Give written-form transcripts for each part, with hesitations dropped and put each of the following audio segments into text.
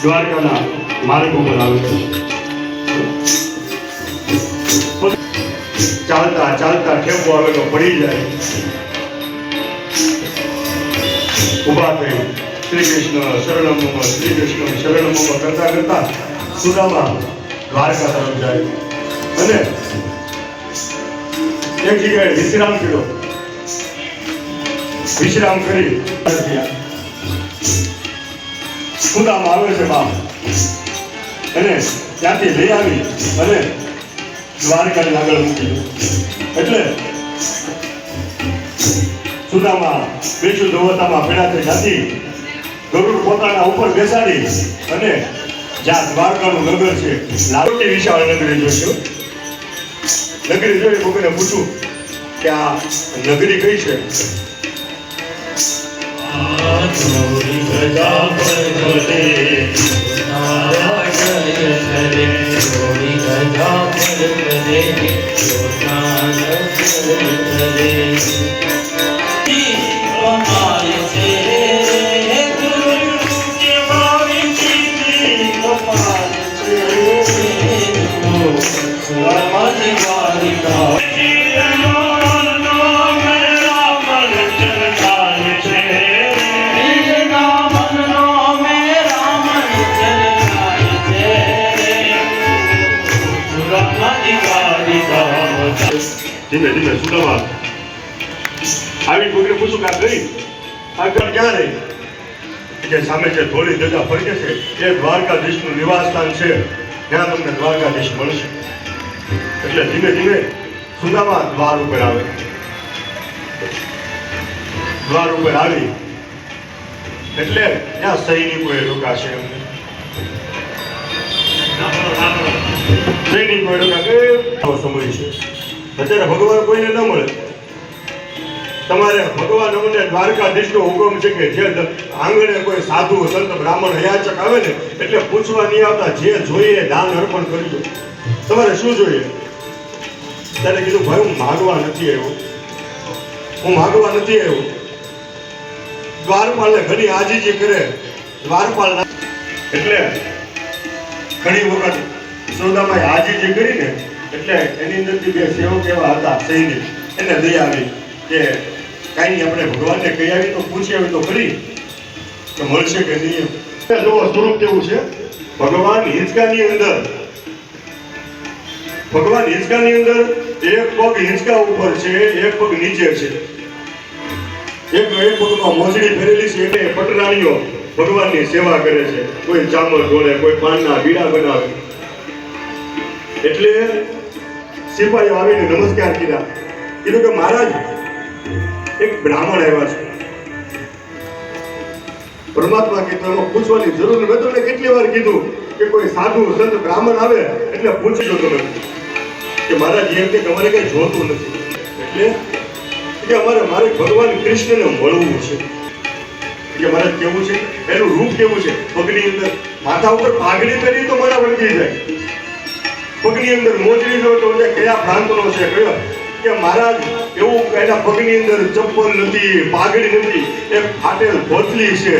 દ્વારકાના માર્ગ ઉપર આવે છે. ચાલતા ચાલતા ઠેકો આવે તો પડી જાય, ઉભા થઈ શ્રી કૃષ્ણ શરણમ મમ શ્રી કૃષ્ણ શરણમ મમ કરતા કરતા સુદામા દ્વારકા તરફ જાય અને એક જગ્યાએ વિશ્રામ કર્યો. વિશ્રામ કરી સુદામા આવે છે બાપ અને ત્યાંથી લઈ આવી અને દ્વારકાની આગળ મૂકી. એટલે સુદામા બીજું ધોવતામાં પેડા થઈ જાતી ગરુડ પોતાના ઉપર બેસાડી અને જ્યાં દ્વારકાનું નગર છે લાવટી વિશાળ નગરી જોઈશું. નગરી જોઈ કોઈને પૂછું કે આ નગરી કઈ છે? ધીમે ધીમે સુદામા આવી કોઈને પૂછું કે આ ગઈ આગળ ક્યાં રહી કે સામે જે ધોળી ધજા ફરકે છે એ દ્વારકાધીશનું નિવાસ સ્થાન છે, ત્યાં તમને દ્વારકાધીશ મળશે. એટલે ધીમે ધીમે સુદામા દ્વાર ઉપર આવે. દ્વાર ઉપર આવી એટલે ત્યાં સૈનિકોએ રોકાશે. સૈનિકોએ રોકાશે સમય છે. અત્યારે ભગવાન કોઈને ન મળે. તમારે ભગવાન અમને દ્વારકાધીશનો હુકમ છે કે જે આંગણે કોઈ સાધુ સંત બ્રાહ્મણ યાચક આવે ને એટલે પૂછવા નહીં આવતા, જે જોઈએ દાન અર્પણ કરી દો. તમારે શું જોઈએ? ત્યારે કીધું ભાઈ હું માગવા નથી આવ્યો, હું માગવા નથી આવ્યો. દ્વારપાલને ઘણી આજીજી કરે દ્વારપાલ એટલે ઘણી વખત સુદામાએ આજીજી કરીને એટલે એની અંદરથી બે સેવક એવા હતા સૈનિક, એને દયા આવી કે કાંઈ આપણે ભગવાનને કહી આવી તો પૂછી આવી તો ખરી કે મળશે કે નહીં. જો સ્વરૂપ કેવું છે ભગવાન હિંચકાની અંદર એક પગ હિંચકા ઉપર છે, એક પગ નીચે છે. એક પગમાં મોજડી ફેરેલી છે એટલે પટરાણીઓ ભગવાનની સેવા કરે છે. કોઈ ચામર ઢોળે, કોઈ પાનના બીડા બનાવે. એટલે સિપાહીઓ આવીને નમસ્કાર કર્યા. કીધું કે મહારાજ એક બ્રાહ્મણ આવ્યા છે. પરમાત્મા કીધું એમાં પૂછવાની જરૂર નથી. મેં તમને કેટલી વાર કીધું કે કોઈ સાધુ સંત બ્રાહ્મણ આવે એટલે પૂછી લો તમે કે મહારાજ એમ કે તમારે કઈ જોતું નથી. એટલે કે મારે ભગવાન કૃષ્ણને મળવું છે. કે મહારાજ કેવું છે, એનું રૂપ કેવું છે? પગની અંદર માથા ઉપર પાઘડી કરી તો મારા વળગી જાય. પગની અંદર મોજડી જો તો કયા પ્રાંતનો છે કયો કે મહારાજ એવું એના પગની અંદર ચપ્પલ નથી, પાઘડી નથી, એક ફાટેલ ધોતલી છે.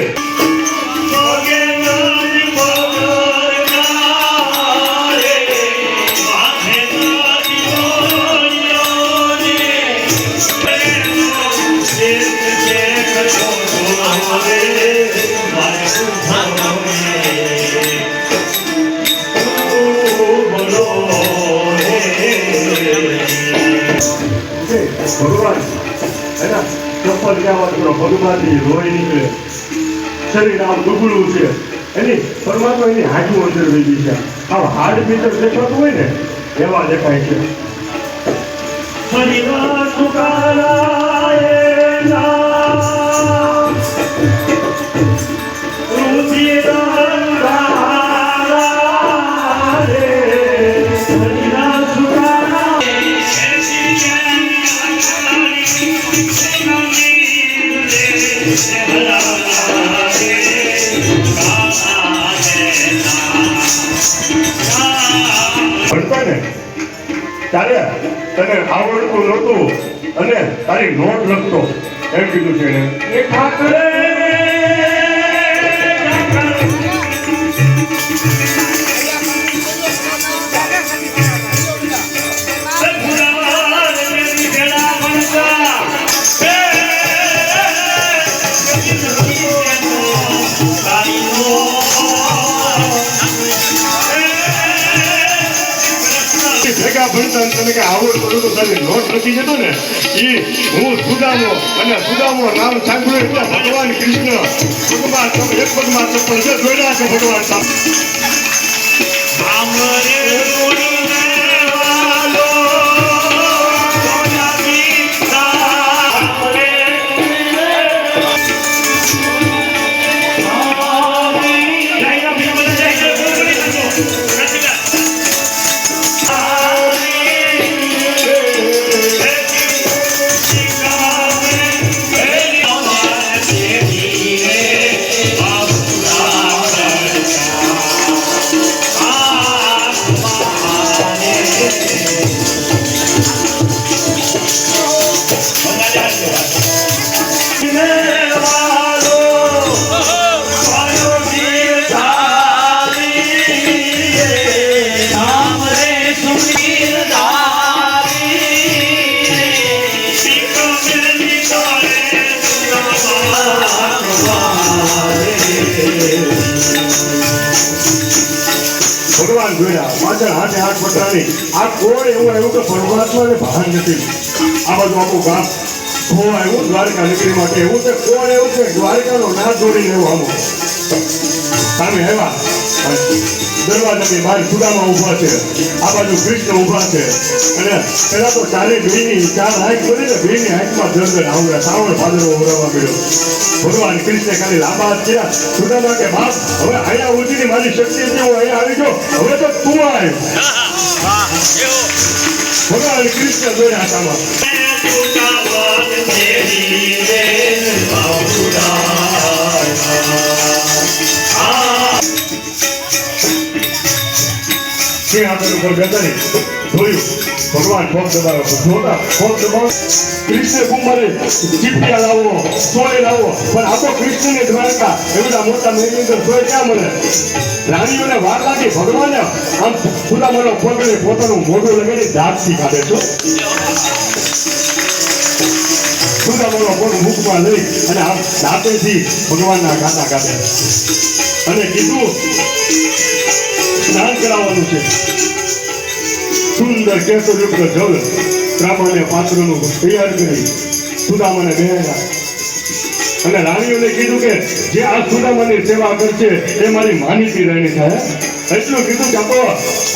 ભગવાન એના ચપ્પલ ક્યાં ભગવાનની રોઈ નીકળે, શરીર આમ દુબળું છે, એની પરમાત્મા એની હાજુ અંદર વેચી છે. આમ હાડ ભીતર દેખાતું હોય ને એવા દેખાય છે. હરિના સુકારાએ ના રુચિરા રે હરિના સુકારા ભણતા ને ત્યારે તને આવડતું નહોતું અને તારી નોટ લખતો એમ કીધું છે એને. એ ઠાકરે ભેગા ભણતા ને તને કઈ આવડતું નહોતું તારી નોટ લખી જતો ને એ હું સુદામો અને સુદામો નામ સાંભળ્યું એટલે ભગવાન કૃષ્ણ પગમાં એક પગમાં ચપ્પલ છે જોડ્યા છે ભગવાન સાહેબ. ભગવાન જોયા પાછળ હાથે હાથ પકડાની આ કોણ એવું આવ્યું કે પરમાત્માને ભાન નથી. આ બધું આખું ગામ કોણ આવ્યું દ્વારકા નગરી માટે એવું છે કોણ એવું કે દ્વારકાનો ના જોડીને એવું આમ સામે આવ્યા દરવાજાની બહાર સુદામા ઊભા છે આ બાજુ કૃષ્ણ ઊભા છે અને પેલા તો ચારે ભીની ચાર હાઈક કરી ને ભીની હાઈકમાં જંગલ આવડે શ્રાવણ ભાદરવો ઉડાવવા મળ્યો. ભગવાન કૃષ્ણે ખાલી લાંબા હાથ કર્યા સુદામા કે બાપ હવે અહીંયા ઉઠીને મારી શક્તિ હતી હું અહીંયા આવી ગયો હવે તો તું આવ. ભગવાન કૃષ્ણ જોયા હાથામાં આગળ ઉપર બેઠા જોયું ભગવાન ફોન દબાવ્યો જોતા ફોન દબાવ કૃષ્ણ કુમારે ચીપિયા લાવો સોળે લાવો પણ આ તો કૃષ્ણને દ્વારકા એ બધા મોટા મહેલની અંદર સોય ક્યાં મળે. રાણીઓને વાર લાગી ભગવાને આમ સુદામાનો પગલે પોતાનું મોઢું લગાડી દાંતથી કાઢે છો. સુદામાનો પગ મુખમાં લઈ અને આમ દાંતેથી ભગવાનના ગાતા કાઢે અને કીધું સ્નાન કરાવવાનું છે. સુંદર કેસરયુક્ત જળ બ્રાહ્મણે પાત્રનું તૈયાર કરી સુદામાને બેહાડ્યા અને રાણીઓને કીધું કે જે આ સુદામાની સેવા કરશે એ મારી માનીતી રાણી થાય. એટલું કીધું કે આપો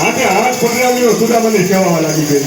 આંખે હાથ પકડાવીને સુદામાની સેવામાં લાગી ગઈ.